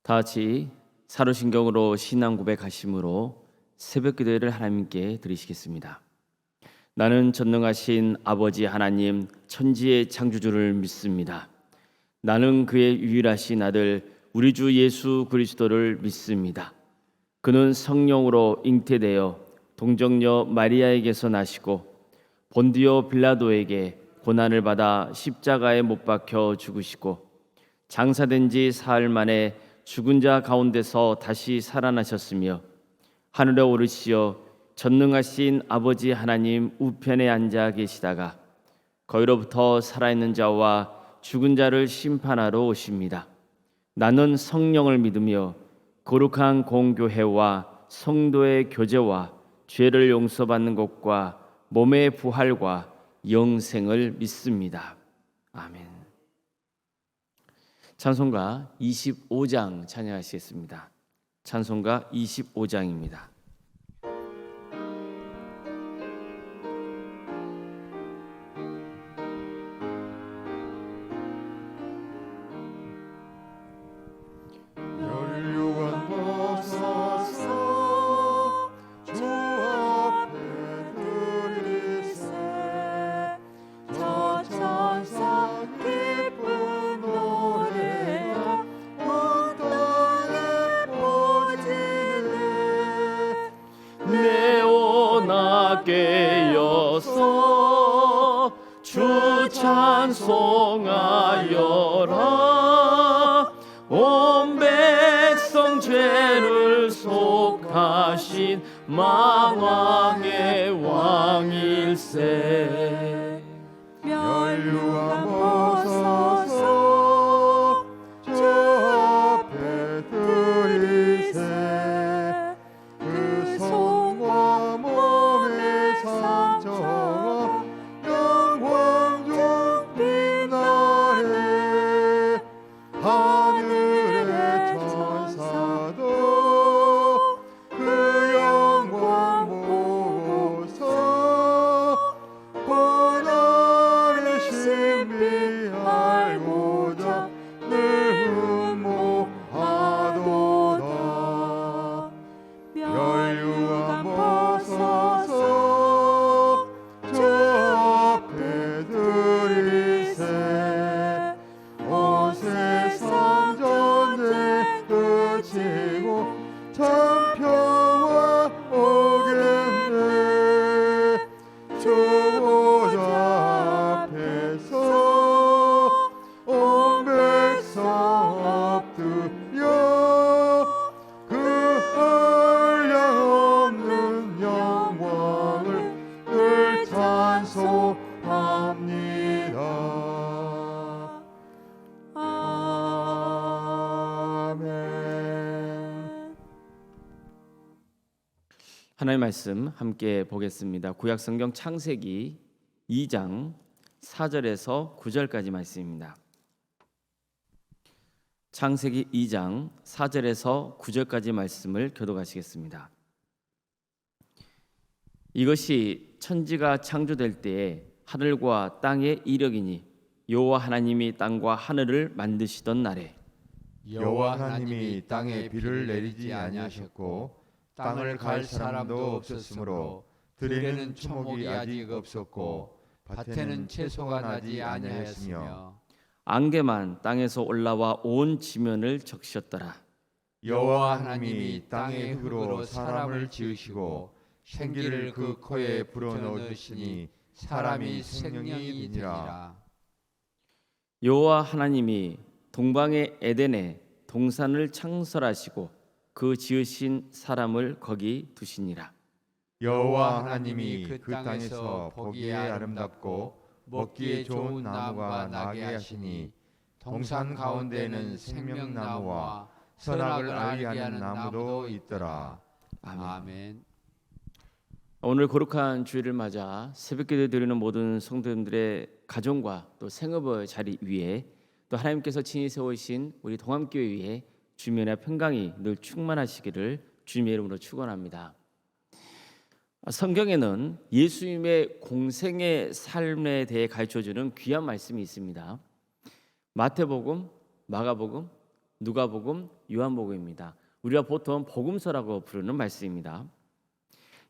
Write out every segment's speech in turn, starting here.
다 같이 사도신경으로 신앙 고백하심으로 새벽 기도를 하나님께 드리시겠습니다. 나는 전능하신 아버지 하나님 천지의 창조주를 믿습니다. 나는 그의 유일하신 아들 우리 주 예수 그리스도를 믿습니다. 그는 성령으로 잉태되어 동정녀 마리아에게서 나시고 본디오 빌라도에게 고난을 받아 십자가에 못 박혀 죽으시고 장사된 지 사흘 만에 죽은 자 가운데서 다시 살아나셨으며 하늘에 오르시어 전능하신 아버지 하나님 우편에 앉아 계시다가 거기로부터 살아있는 자와 죽은 자를 심판하러 오십니다. 나는 성령을 믿으며 거룩한 공교회와 성도의 교제와 죄를 용서받는 것과 몸의 부활과 영생을 믿습니다. 아멘. 찬송가 25장 찬양하시겠습니다. 찬송가 25장입니다. 깨어서 주 찬송하여라. 온 백성 죄를 속하신 만왕의 왕일세. 멸류관 벗어서 주 앞에 드리세. 그 손과 몸의 상처와 영광 중 빛나래. 하늘의 천사도 그 영광 보고서 고난의 신비 알고자 늘 흠모하도다. 멸류관 벗어서 주 앞에 드리세. 온 세상 전쟁 그치고 참 평화 오겠네. 주 보좌 앞에서 온 백성 엎드려 그 한량없는 영광을 늘 찬송합니다. 아멘. 하나님의 말씀 함께 보겠습니다. 구약성경 창세기 2장 4절에서 9절까지 말씀입니다. 창세기 2장 4절에서 9절까지 말씀을 교독하시겠습니다. 이것이 천지가 창조될 때에 하늘과 땅의 이력이니 여호와 하나님이 땅과 하늘을 만드시던 날에 여호와 하나님이 땅에 비를 내리지 아니하셨고 땅을 갈 사람도 없었으므로 들에는 초목이 아직 없었고 밭에는 채소가 나지 아니하였으며 안개만 땅에서 올라와 온 지면을 적셨더라. 여호와 하나님이 땅의 흙으로 사람을 지으시고 생기를 그 코에 불어넣으시니 사람이 생명이 있니라. 여호와 하나님이 동방의 에덴에 동산을 창설하시고 그 지으신 사람을 거기 두시니라. 여호와 하나님이 그 땅에서 보기에 아름답고 먹기에 좋은 나무가 나게 하시니 동산 가운데에는 생명나무와 선악을 알게 하는 나무도 있더라. 아멘. 오늘 거룩한 주일을 맞아 새벽기도 드리는 모든 성도님들의 가정과 또 생업의 자리 위에 또 하나님께서 친히 세우신 우리 동암교회 위에 주면의 평강이 늘 충만하시기를 주님의 이름으로 축원합니다. 성경에는 예수님의 공생의 삶에 대해 가르쳐주는 귀한 말씀이 있습니다. 마태복음, 마가복음, 누가복음, 요한복음입니다. 우리가 보통 복음서라고 부르는 말씀입니다.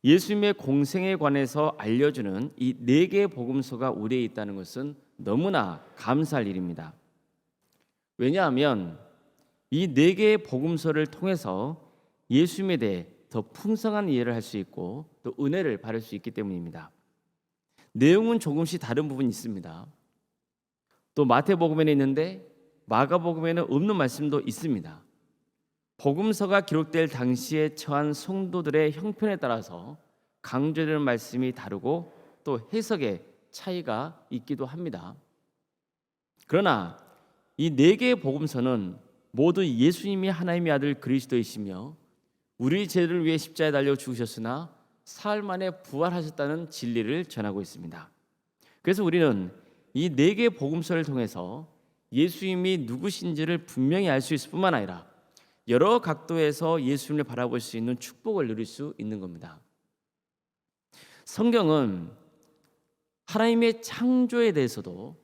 예수님의 공생에 관해서 알려주는 이 4개의 복음서가 우리에 있다는 것은 너무나 감사할 일입니다. 왜냐하면 이 4개의 복음서를 통해서 예수님에 대해 더 풍성한 이해를 할 수 있고 또 은혜를 받을 수 있기 때문입니다. 내용은 조금씩 다른 부분이 있습니다. 또 마태복음에는 있는데 마가복음에는 없는 말씀도 있습니다. 복음서가 기록될 당시에 처한 성도들의 형편에 따라서 강조되는 말씀이 다르고 또 해석의 차이가 있기도 합니다. 그러나 이 4개의 복음서는 모두 예수님이 하나님의 아들 그리스도이시며 우리 죄를 위해 십자가에 달려 죽으셨으나 사흘 만에 부활하셨다는 진리를 전하고 있습니다. 그래서 우리는 이 4개의 복음서를 통해서 예수님이 누구신지를 분명히 알 수 있을 뿐만 아니라 여러 각도에서 예수님을 바라볼 수 있는 축복을 누릴 수 있는 겁니다. 성경은 하나님의 창조에 대해서도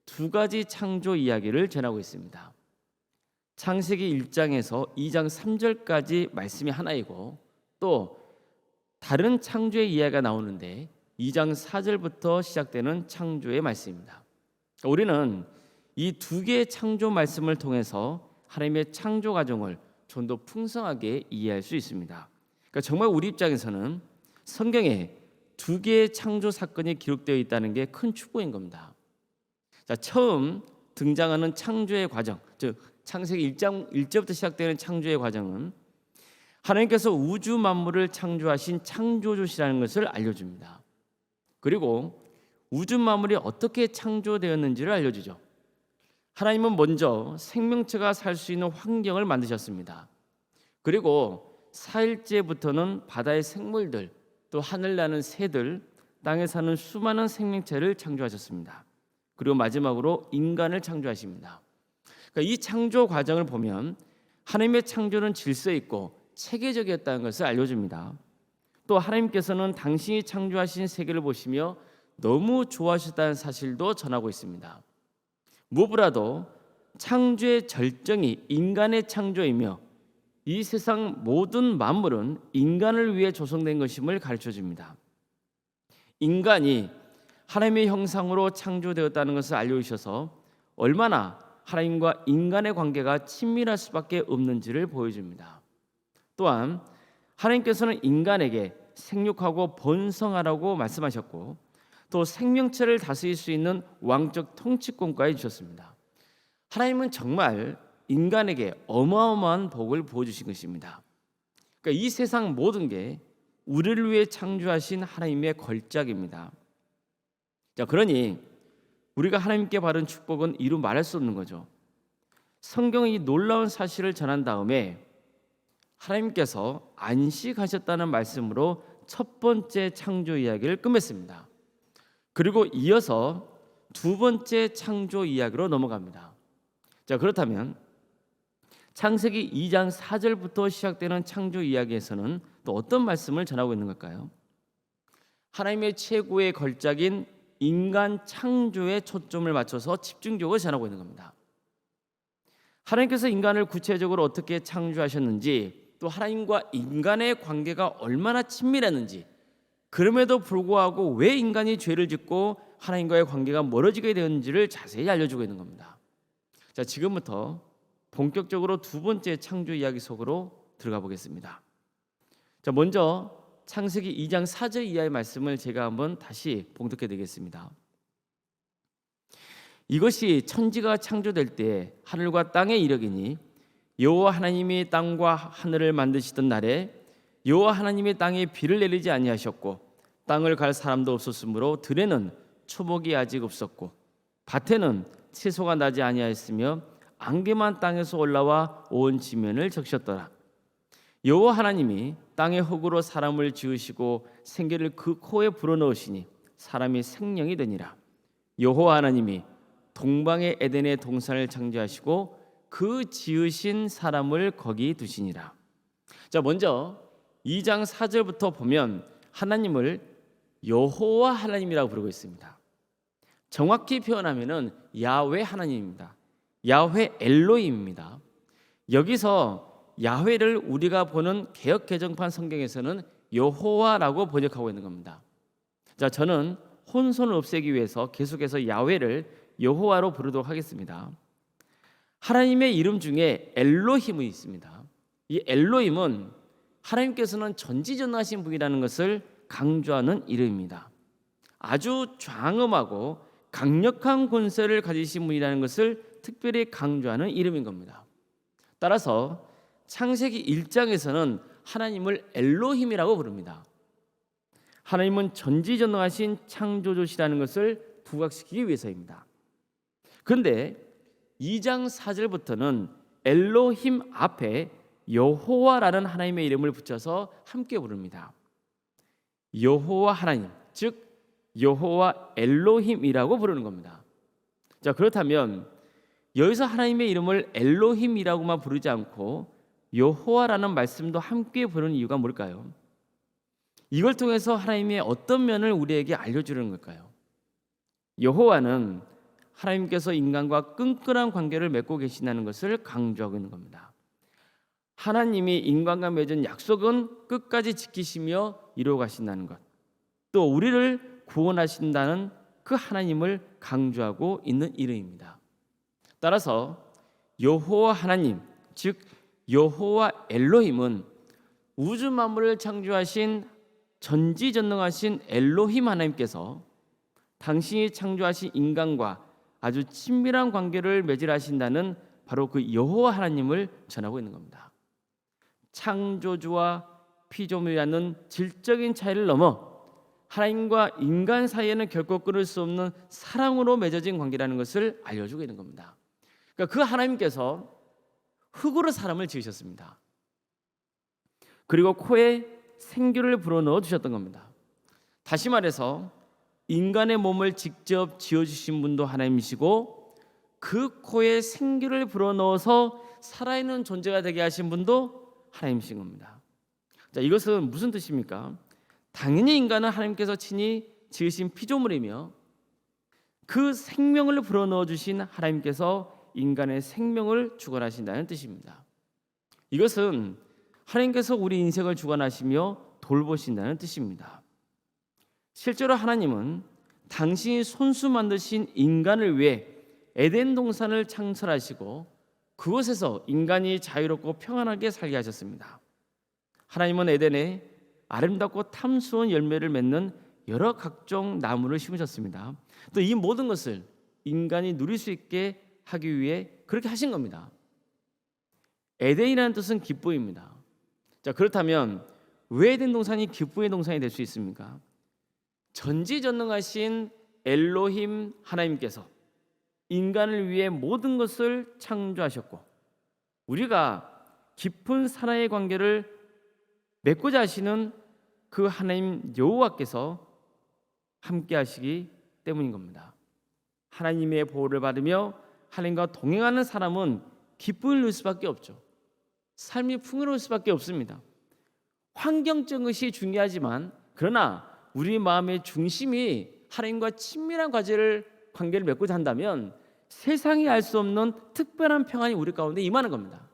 2가지 창조 이야기를 전하고 있습니다. 창세기 1장에서 2장 3절까지 말씀이 하나이고 또 다른 창조의 이야기가 나오는데 2장 4절부터 시작되는 창조의 말씀입니다. 우리는 이 2개의 창조 말씀을 통해서 하나님의 창조 과정을 좀 더 풍성하게 이해할 수 있습니다. 그러니까 정말 우리 입장에서는 성경에 2개의 창조 사건이 기록되어 있다는 게 큰 축복인 겁니다. 자, 처음 등장하는 창조의 과정, 즉 창세기 1장 1절부터 시작되는 창조의 과정은 하나님께서 우주 만물을 창조하신 창조주시라는 것을 알려줍니다. 그리고 우주 만물이 어떻게 창조되었는지를 알려주죠. 하나님은 먼저 생명체가 살 수 있는 환경을 만드셨습니다. 그리고 4일째부터는 바다의 생물들, 또 하늘 나는 새들, 땅에 사는 수많은 생명체를 창조하셨습니다. 그리고 마지막으로 인간을 창조하십니다. 그러니까 이 창조 과정을 보면 하나님의 창조는 질서 있고 체계적이었다는 것을 알려줍니다. 또 하나님께서는 당신이 창조하신 세계를 보시며 너무 좋아하셨다는 사실도 전하고 있습니다. 무엇보다도 창조의 절정이 인간의 창조이며 이 세상 모든 만물은 인간을 위해 조성된 것임을 가르쳐줍니다. 인간이 하나님의 형상으로 창조되었다는 것을 알려주셔서 얼마나 하나님과 인간의 관계가 친밀할 수밖에 없는지를 보여줍니다. 또한 하나님께서는 인간에게 생육하고 번성하라고 말씀하셨고 또 생명체를 다스릴 수 있는 왕적 통치권까지 주셨습니다. 하나님은 정말 인간에게 어마어마한 복을 부어주신 것입니다. 그러니까 이 세상 모든 게 우리를 위해 창조하신 하나님의 걸작입니다. 자, 그러니 우리가 하나님께 받은 축복은 이루 말할 수 없는 거죠. 성경이 이 놀라운 사실을 전한 다음에 하나님께서 안식하셨다는 말씀으로 첫 번째 창조 이야기를 끝맺습니다. 그리고 이어서 2번째 창조 이야기로 넘어갑니다. 자, 그렇다면 창세기 2장 4절부터 시작되는 창조 이야기에서는 또 어떤 말씀을 전하고 있는 걸까요? 하나님의 최고의 걸작인 인간 창조에 초점을 맞춰서 집중적으로 전하고 있는 겁니다. 하나님께서 인간을 구체적으로 어떻게 창조하셨는지, 또 하나님과 인간의 관계가 얼마나 친밀했는지, 그럼에도 불구하고 왜 인간이 죄를 짓고 하나님과의 관계가 멀어지게 되었는지를 자세히 알려주고 있는 겁니다. 자, 지금부터 본격적으로 2번째 창조 이야기 속으로 들어가 보겠습니다. 자, 먼저 창세기 2장 4절 이하의 말씀을 제가 한번 다시 봉독해 드리겠습니다. 이것이 천지가 창조될 때 하늘과 땅의 이력이니 여호와 하나님이 땅과 하늘을 만드시던 날에 여호와 하나님이 땅에 비를 내리지 아니하셨고 땅을 갈 사람도 없었으므로 들에는 초목이 아직 없었고 밭에는 채소가 나지 아니하였으며 안개만 땅에서 올라와 온 지면을 적셨더라. 여호와 하나님이 땅의 흙으로 사람을 지으시고 생기를 그 코에 불어넣으시니 사람이 생명이 되니라. 여호와 하나님이 동방의 에덴의 동산을 창조하시고 그 지으신 사람을 거기 두시니라. 자, 먼저 2장 4절부터 보면 하나님을 여호와 하나님이라고 부르고 있습니다. 정확히 표현하면은 야훼 하나님입니다. 야훼 엘로힘입니다. 여기서 야훼를 우리가 보는 개역 개정판 성경에서는 여호와라고 번역하고 있는 겁니다. 자, 저는 혼선을 없애기 위해서 계속해서 야훼를 여호와로 부르도록 하겠습니다. 하나님의 이름 중에 엘로힘이 있습니다. 이 엘로힘은 하나님께서는 전지전능하신 분이라는 것을 강조하는 이름입니다. 아주 장엄하고 강력한 권세를 가지신 분이라는 것을 특별히 강조하는 이름인 겁니다. 따라서 창세기 1장에서는 하나님을 엘로힘이라고 부릅니다. 하나님은 전지전능하신 창조주시라는 것을 부각시키기 위해서입니다. 그런데 2장 4절부터는 엘로힘 앞에 여호와라는 하나님의 이름을 붙여서 함께 부릅니다. 여호와 하나님, 즉 여호와 엘로힘이라고 부르는 겁니다. 자, 그렇다면 여기서 하나님의 이름을 엘로힘이라고만 부르지 않고 여호와라는 말씀도 함께 부르는 이유가 뭘까요? 이걸 통해서 하나님의 어떤 면을 우리에게 알려주는 걸까요? 여호와는 하나님께서 인간과 끈끈한 관계를 맺고 계신다는 것을 강조하고 있는 겁니다. 하나님이 인간과 맺은 약속은 끝까지 지키시며 이루어 가신다는 것, 또 우리를 구원하신다는 그 하나님을 강조하고 있는 이름입니다. 따라서 여호와 하나님, 즉 여호와 엘로힘은 우주 만물을 창조하신 전지전능하신 엘로힘 하나님께서 당신이 창조하신 인간과 아주 친밀한 관계를 맺으려 하신다는 바로 그 여호와 하나님을 전하고 있는 겁니다. 창조주와 피조물이라는 질적인 차이를 넘어 하나님과 인간 사이에는 결코 끊을 수 없는 사랑으로 맺어진 관계라는 것을 알려주고 있는 겁니다. 그러니까 그 하나님께서 흙으로 사람을 지으셨습니다. 그리고 코에 생기를 불어넣어 주셨던 겁니다. 다시 말해서 인간의 몸을 직접 지어주신 분도 하나님이시고 그 코에 생기를 불어넣어서 살아있는 존재가 되게 하신 분도 하나님이신 겁니다. 자, 이것은 무슨 뜻입니까? 당연히 인간은 하나님께서 친히 지으신 피조물이며 그 생명을 불어넣어 주신 하나님께서 인간의 생명을 주관하신다는 뜻입니다. 이것은 하나님께서 우리 인생을 주관하시며 돌보신다는 뜻입니다. 실제로 하나님은 당신이 손수 만드신 인간을 위해 에덴 동산을 창설하시고 그곳에서 인간이 자유롭고 평안하게 살게 하셨습니다. 하나님은 에덴에 아름답고 탐스러운 열매를 맺는 여러 각종 나무를 심으셨습니다. 또 이 모든 것을 인간이 누릴 수 있게 하기 위해 그렇게 하신 겁니다. 에덴이라는 뜻은 기쁨입니다. 자, 그렇다면 왜 에덴 동산이 기쁨의 동산이 될 수 있습니까? 전지전능하신 엘로힘 하나님께서 인간을 위해 모든 것을 창조하셨고 우리가 깊은 사랑의 관계를 맺고자 하시는 그 하나님 여호와께서 함께 하시기 때문인 겁니다. 하나님의 보호를 받으며 하나님과 동행하는 사람은 기쁨을 누릴 수밖에 없죠. 삶이 풍요로울 수밖에 없습니다. 환경적 것이 중요하지만 그러나 우리 마음의 중심이 하나님과 친밀한 관계를 맺고자 한다면 세상이 알 수 없는 특별한 평안이 우리 가운데 임하는 겁니다.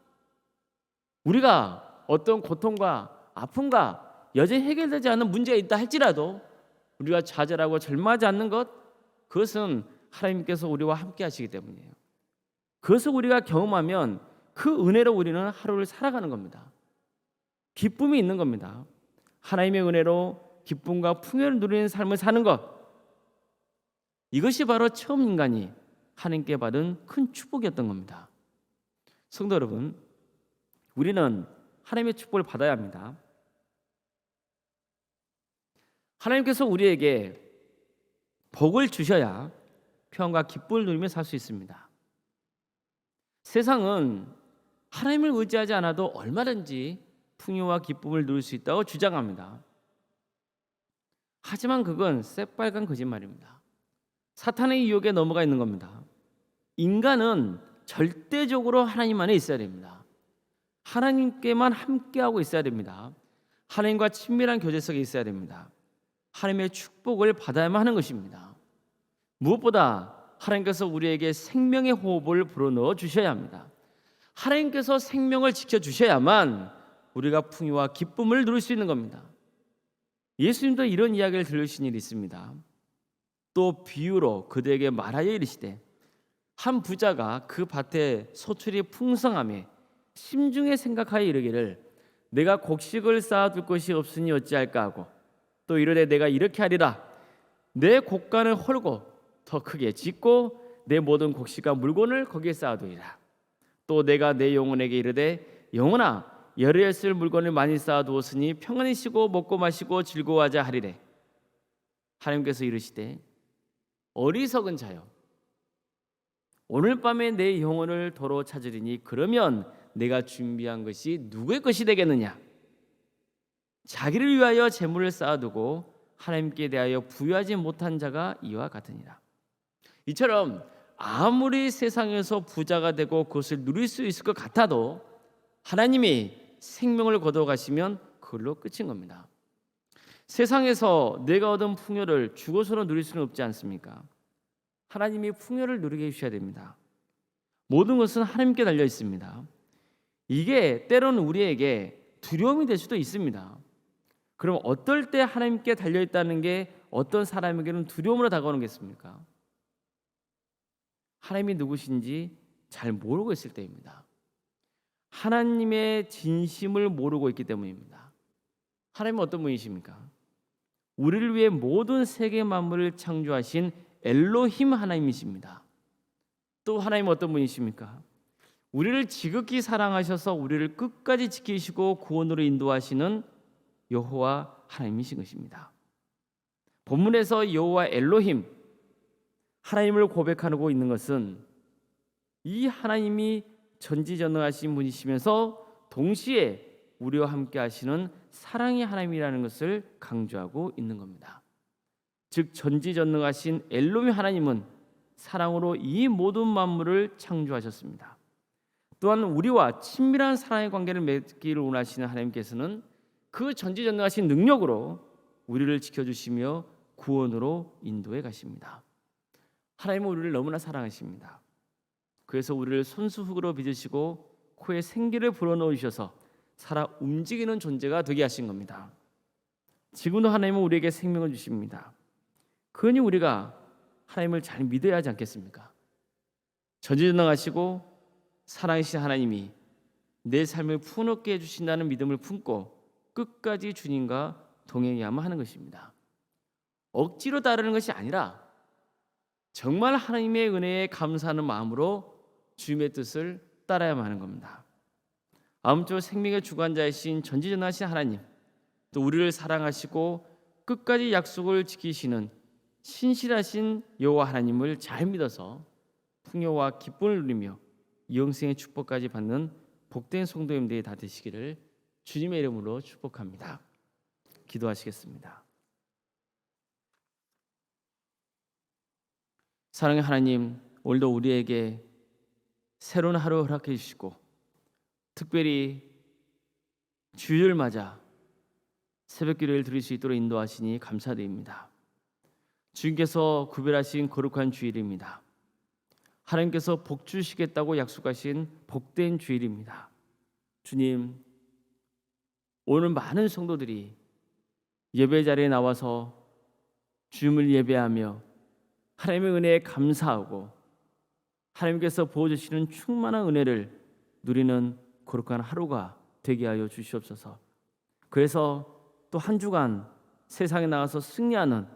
우리가 어떤 고통과 아픔과 여전히 해결되지 않는 문제가 있다 할지라도 우리가 좌절하고 절망하지 않는 것, 그것은 하나님께서 우리와 함께 하시기 때문이에요. 그것을 우리가 경험하면 그 은혜로 우리는 하루를 살아가는 겁니다. 기쁨이 있는 겁니다. 하나님의 은혜로 기쁨과 풍요를 누리는 삶을 사는 것, 이것이 바로 처음 인간이 하나님께 받은 큰 축복이었던 겁니다. 성도 여러분, 우리는 하나님의 축복을 받아야 합니다. 하나님께서 우리에게 복을 주셔야 평안과 기쁨을 누리며 살 수 있습니다. 세상은 하나님을 의지하지 않아도 얼마든지 풍요와 기쁨을 누릴 수 있다고 주장합니다. 하지만 그건 새빨간 거짓말입니다. 사탄의 유혹에 넘어가 있는 겁니다. 인간은 절대적으로 하나님 안에 있어야 됩니다. 하나님께만 함께하고 있어야 됩니다. 하나님과 친밀한 교제 속에 있어야 됩니다. 하나님의 축복을 받아야만 하는 것입니다. 무엇보다 하나님께서 우리에게 생명의 호흡을 불어넣어 주셔야 합니다. 하나님께서 생명을 지켜주셔야만 우리가 풍요와 기쁨을 누릴 수 있는 겁니다. 예수님도 이런 이야기를 들으신 일이 있습니다. 또 비유로 그들에게 말하여 이르시되 한 부자가 그 밭에 소출이 풍성함에 심중에 생각하여 이르기를 내가 곡식을 쌓아둘 것이 없으니 어찌할까 하고 또 이르되 내가 이렇게 하리라 내 곡간을 헐고 더 크게 짓고 내 모든 곡식과 물건을 거기에 쌓아두리라. 또 내가 내 영혼에게 이르되 영혼아 열에 쓸 물건을 많이 쌓아두었으니 평안히 쉬고 먹고 마시고 즐거워하자 하리래. 하나님께서 이르시되 어리석은 자여 오늘 밤에 내 영혼을 도로 찾으리니 그러면 내가 준비한 것이 누구의 것이 되겠느냐. 자기를 위하여 재물을 쌓아두고 하나님께 대하여 부유하지 못한 자가 이와 같으니라. 이처럼 아무리 세상에서 부자가 되고 그것을 누릴 수 있을 것 같아도 하나님이 생명을 거둬가시면 그걸로 끝인 겁니다. 세상에서 내가 얻은 풍요를 죽어서는 누릴 수는 없지 않습니까? 하나님이 풍요를 누리게 해주셔야 됩니다. 모든 것은 하나님께 달려 있습니다. 이게 때로는 우리에게 두려움이 될 수도 있습니다. 그럼 어떨 때 하나님께 달려 있다는 게 어떤 사람에게는 두려움으로 다가오는 겠습니까? 하나님이 누구신지 잘 모르고 있을 때입니다. 하나님의 진심을 모르고 있기 때문입니다. 하나님은 어떤 분이십니까? 우리를 위해 모든 세계 만물을 창조하신 엘로힘 하나님이십니다. 또 하나님은 어떤 분이십니까? 우리를 지극히 사랑하셔서 우리를 끝까지 지키시고 구원으로 인도하시는 여호와 하나님이신 것입니다. 본문에서 여호와 엘로힘 하나님을 고백하고 있는 것은 이 하나님이 전지전능하신 분이시면서 동시에 우리와 함께 하시는 사랑의 하나님이라는 것을 강조하고 있는 겁니다. 즉 전지전능하신 엘로힘 하나님은 사랑으로 이 모든 만물을 창조하셨습니다. 또한 우리와 친밀한 사랑의 관계를 맺기를 원하시는 하나님께서는 그 전지전능하신 능력으로 우리를 지켜주시며 구원으로 인도해 가십니다. 하나님은 우리를 너무나 사랑하십니다. 그래서 우리를 손수흙으로 빚으시고 코에 생기를 불어넣으셔서 살아 움직이는 존재가 되게 하신 겁니다. 지금도 하나님은 우리에게 생명을 주십니다. 그러니 우리가 하나님을 잘 믿어야 하지 않겠습니까? 전지전능하시고 사랑이신 하나님이 내 삶을 풍요롭게 해주신다는 믿음을 품고 끝까지 주님과 동행해야만 하는 것입니다. 억지로 따르는 것이 아니라 정말 하나님의 은혜에 감사하는 마음으로 주님의 뜻을 따라야만 하는 겁니다. 아무쪼록 생명의 주관자이신 전지전능하신 하나님, 또 우리를 사랑하시고 끝까지 약속을 지키시는 신실하신 여호와 하나님을 잘 믿어서 풍요와 기쁨을 누리며 영생의 축복까지 받는 복된 성도님들이 다 되시기를 주님의 이름으로 축복합니다. 기도하시겠습니다. 사랑의 하나님, 오늘도 우리에게 새로운 하루 허락해 주시고 특별히 주일을 맞아 새벽 기도를 드릴 수 있도록 인도하시니 감사드립니다. 주님께서 구별하신 거룩한 주일입니다. 하나님께서 복 주시겠다고 약속하신 복된 주일입니다. 주님, 오늘 많은 성도들이 예배 자리에 나와서 주님을 예배하며 하나님의 은혜에 감사하고 하나님께서 부어주시는 충만한 은혜를 누리는 거룩한 하루가 되게 하여 주시옵소서. 그래서 또 한 주간 세상에 나가서 승리하는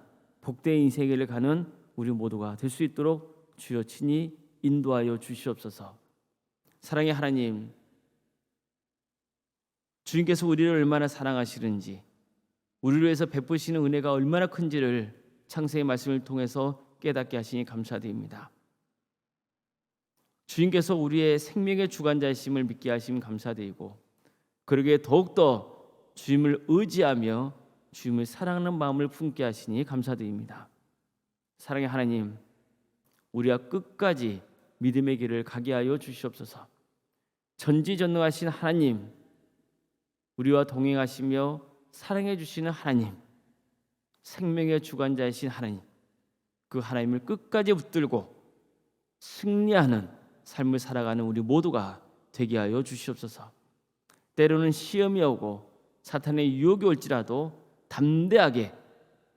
복된 인생을 가는 우리 모두가 될 수 있도록 주여 친히 인도하여 주시옵소서. 사랑의 하나님, 주님께서 우리를 얼마나 사랑하시는지, 우리를 위해서 베푸시는 은혜가 얼마나 큰지를 창세의 말씀을 통해서 깨닫게 하시니 감사드립니다. 주님께서 우리의 생명의 주관자이심을 믿게 하시면 감사드리고, 그러기에 더욱더 주님을 의지하며 주님을 사랑하는 마음을 품게 하시니 감사드립니다. 사랑의 하나님, 우리가 끝까지 믿음의 길을 가게 하여 주시옵소서. 전지전능하신 하나님, 우리와 동행하시며 사랑해 주시는 하나님, 생명의 주관자이신 하나님, 그 하나님을 끝까지 붙들고 승리하는 삶을 살아가는 우리 모두가 되게 하여 주시옵소서. 때로는 시험이 오고 사탄의 유혹이 올지라도 담대하게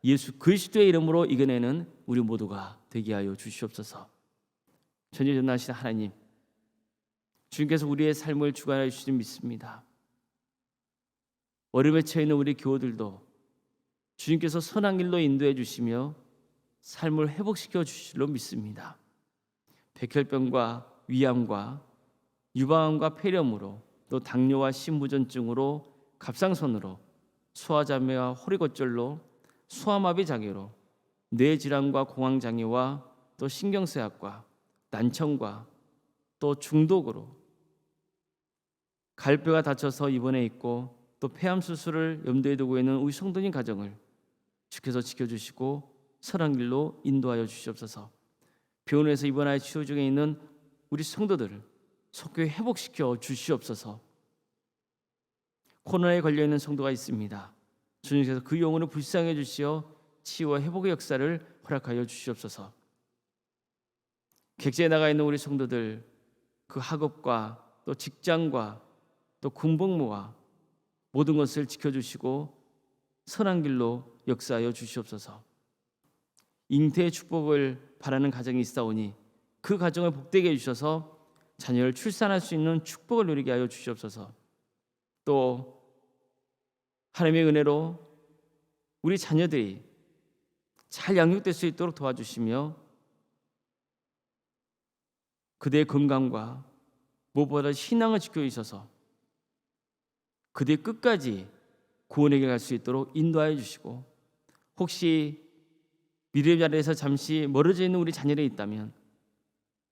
예수 그리스도의 이름으로 이겨내는 우리 모두가 되게 하여 주시옵소서. 전지전능하신 하나님, 주님께서 우리의 삶을 주관하여 주시는 믿습니다. 어려움에 처해 있는 우리 교우들도 주님께서 선한 길로 인도해 주시며 삶을 회복시켜 주실 줄 믿습니다. 백혈병과 위암과 유방암과 폐렴으로 또 당뇨와 심부전증으로 갑상선으로 소화장애와 허리골절로 소아마비 장애로 뇌질환과 공황장애와 또 신경쇠약과 난청과 또 중독으로 갈뼈가 다쳐서 입원해 있고 또 폐암 수술을 염두에 두고 있는 우리 성도님 가정을 주께서 지켜주시고 선한 길로 인도하여 주시옵소서. 병원에서 입원하여 치료 중에 있는 우리 성도들을 속히 회복시켜 주시옵소서. 코로나에 걸려있는 성도가 있습니다. 주님께서 그 영혼을 불쌍해 주시어 치유와 회복의 역사를 허락하여 주시옵소서. 객지에 나가 있는 우리 성도들 그 학업과 또 직장과 또 군복무와 모든 것을 지켜주시고 선한 길로 역사하여 주시옵소서. 잉태의 축복을 바라는 가정이 있사오니 그 가정을 복되게 해주셔서 자녀를 출산할 수 있는 축복을 누리게 하여 주시옵소서. 또 하나님의 은혜로 우리 자녀들이 잘 양육될 수 있도록 도와주시며 그대의 건강과 무엇보다 신앙을 지켜주셔서 그대의 끝까지 구원에게 갈 수 있도록 인도하여 주시고, 혹시 믿음의 자리에서 잠시 멀어져 있는 우리 자녀들이 있다면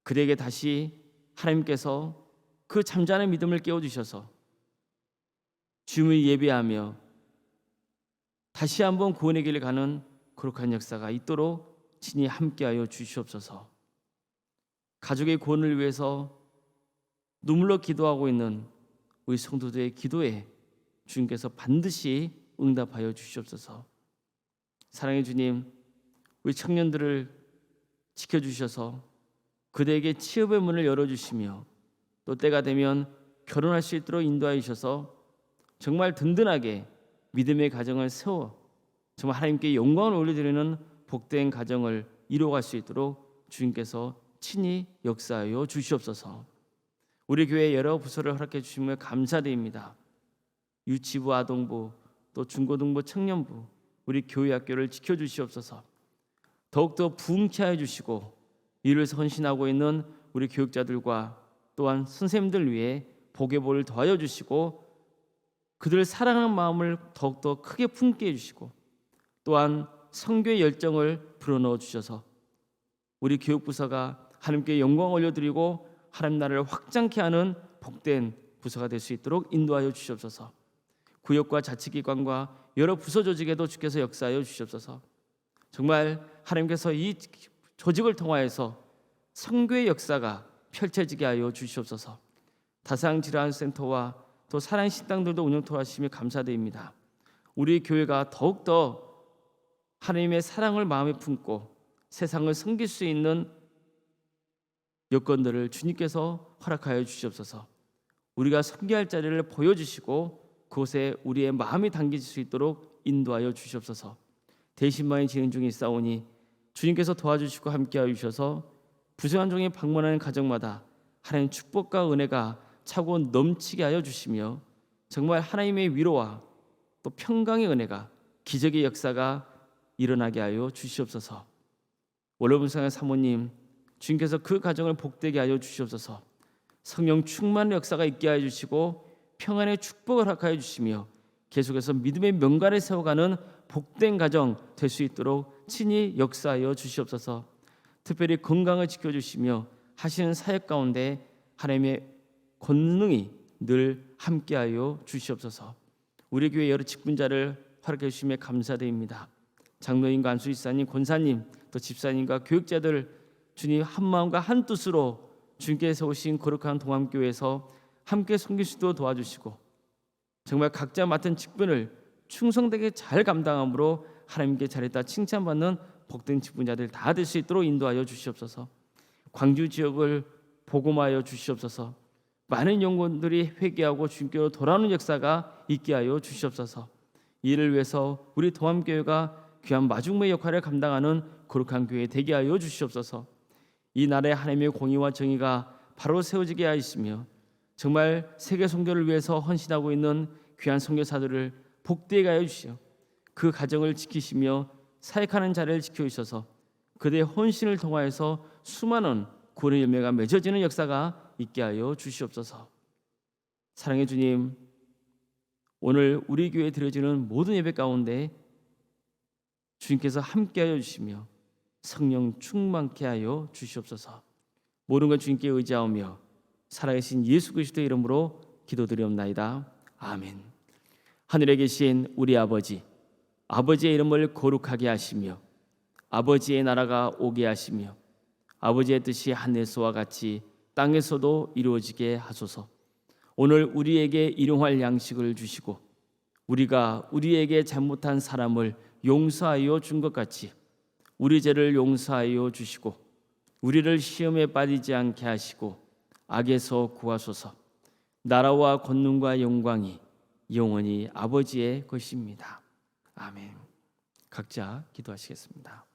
그대에게 다시 하나님께서 그 잠자는 믿음을 깨워주셔서 주님을 예배하며 다시 한번 구원의 길을 가는 거룩한 역사가 있도록 친히 함께하여 주시옵소서. 가족의 구원을 위해서 눈물로 기도하고 있는 우리 성도들의 기도에 주님께서 반드시 응답하여 주시옵소서. 사랑의 주님, 우리 청년들을 지켜주셔서 그대에게 취업의 문을 열어주시며 또 때가 되면 결혼할 수 있도록 인도하여 주셔서 정말 든든하게 믿음의 가정을 세워 정말 하나님께 영광을 올려드리는 복된 가정을 이루어갈 수 있도록 주님께서 친히 역사하여 주시옵소서. 우리 교회 여러 부서를 허락해 주시며 감사드립니다. 유치부, 아동부, 또 중고등부, 청년부, 우리 교회 학교를 지켜주시옵소서. 더욱더 부흥케 하여 주시고 이를 위해서 헌신하고 있는 우리 교육자들과 또한 선생님들 위해 복의 볼을 더하여 주시고 그들을 사랑하는 마음을 더욱더 크게 품게 해주시고 또한 선교의 열정을 불어넣어 주셔서 우리 교육부서가 하나님께 영광 올려드리고 하나님 나라를 확장케 하는 복된 부서가 될 수 있도록 인도하여 주시옵소서. 구역과 자치기관과 여러 부서 조직에도 주께서 역사하여 주시옵소서. 정말 하나님께서 이 조직을 통하여서 선교의 역사가 펼쳐지게 하여 주시옵소서. 다상질환센터와 또 사랑 식당들도 운영 도와주시며 감사드립니다. 우리 교회가 더욱더 하나님의 사랑을 마음에 품고 세상을 섬길 수 있는 여건들을 주님께서 허락하여 주시옵소서. 우리가 섬겨할 자리를 보여주시고 그곳에 우리의 마음이 담길 수 있도록 인도하여 주시옵소서. 대신만이 진행 중에 있사오니 주님께서 도와주시고 함께하여 주셔서 부정한 종이 방문하는 가정마다 하나님의 축복과 은혜가 차고 넘치게 하여 주시며 정말 하나님의 위로와 또 평강의 은혜가 기적의 역사가 일어나게 하여 주시옵소서. 원로분상의 사모님, 주님께서 그 가정을 복되게 하여 주시옵소서. 성령 충만의 역사가 있게 하여 주시고 평안의 축복을 허락하여 주시며 계속해서 믿음의 명간을 세워가는 복된 가정 될 수 있도록 친히 역사하여 주시옵소서. 특별히 건강을 지켜주시며 하시는 사역 가운데 하나님의 권능이 늘 함께하여 주시옵소서. 우리 교회 여러 직분자를 허락해 주시며 감사드립니다. 장로님과 안수집사님, 권사님, 또 집사님과 교육자들 주님 한마음과 한뜻으로 주님께서 오신 거룩한 동암교회에서 함께 섬길 수 있도록 도와주시고 정말 각자 맡은 직분을 충성되게 잘 감당함으로 하나님께 잘했다 칭찬받는 복된 직분자들 다 될 수 있도록 인도하여 주시옵소서. 광주 지역을 복음하여 주시옵소서. 많은 영혼들이 회개하고 주님께로 돌아오는 역사가 있게 하여 주시옵소서. 이를 위해서 우리 동암교회가 귀한 마중무의 역할을 감당하는 거룩한 교회 되게 하여 주시옵소서. 이 나라의 하나님의 공의와 정의가 바로 세워지게 하시며 정말 세계 선교를 위해서 헌신하고 있는 귀한 선교사들을 복되게 하여 주시오. 그 가정을 지키시며 사역하는 자리를 지켜주셔서 그들의 헌신을 통하여서 수많은 구원의 열매가 맺어지는 역사가 있게 하여 주시옵소서. 사랑의 주님, 오늘 우리 교회에 드려지는 모든 예배 가운데 주님께서 함께하여 주시며 성령 충만케 하여 주시옵소서. 모든 것 주님께 의지하오며 살아계신 예수 그리스도의 이름으로 기도드리옵나이다. 아멘. 하늘에 계신 우리 아버지, 아버지의 이름을 거룩하게 하시며 아버지의 나라가 오게 하시며 아버지의 뜻이 하늘에서와 같이 땅에서도 이루어지게 하소서. 오늘 우리에게 일용할 양식을 주시고 우리가 우리에게 잘못한 사람을 용서하여 준 것 같이 우리 죄를 용서하여 주시고 우리를 시험에 빠지지 않게 하시고 악에서 구하소서. 나라와 권능과 영광이 영원히 아버지의 것입니다. 아멘. 각자 기도하시겠습니다.